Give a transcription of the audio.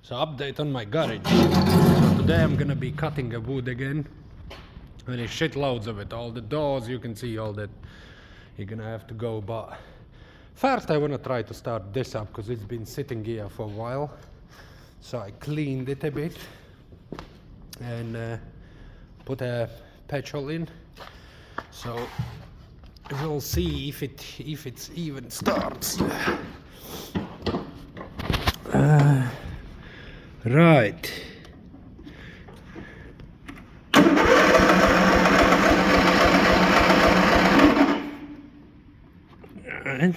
So update on my garage. So today I'm gonna be cutting a wood again. And it's shitloads of it. All the doors, you can see all that. You're gonna have to go, but first I wanna try to start this up because it's been sitting here for a while. So I cleaned it a bit and put a petrol in. So we'll see if it's even starts. Right. And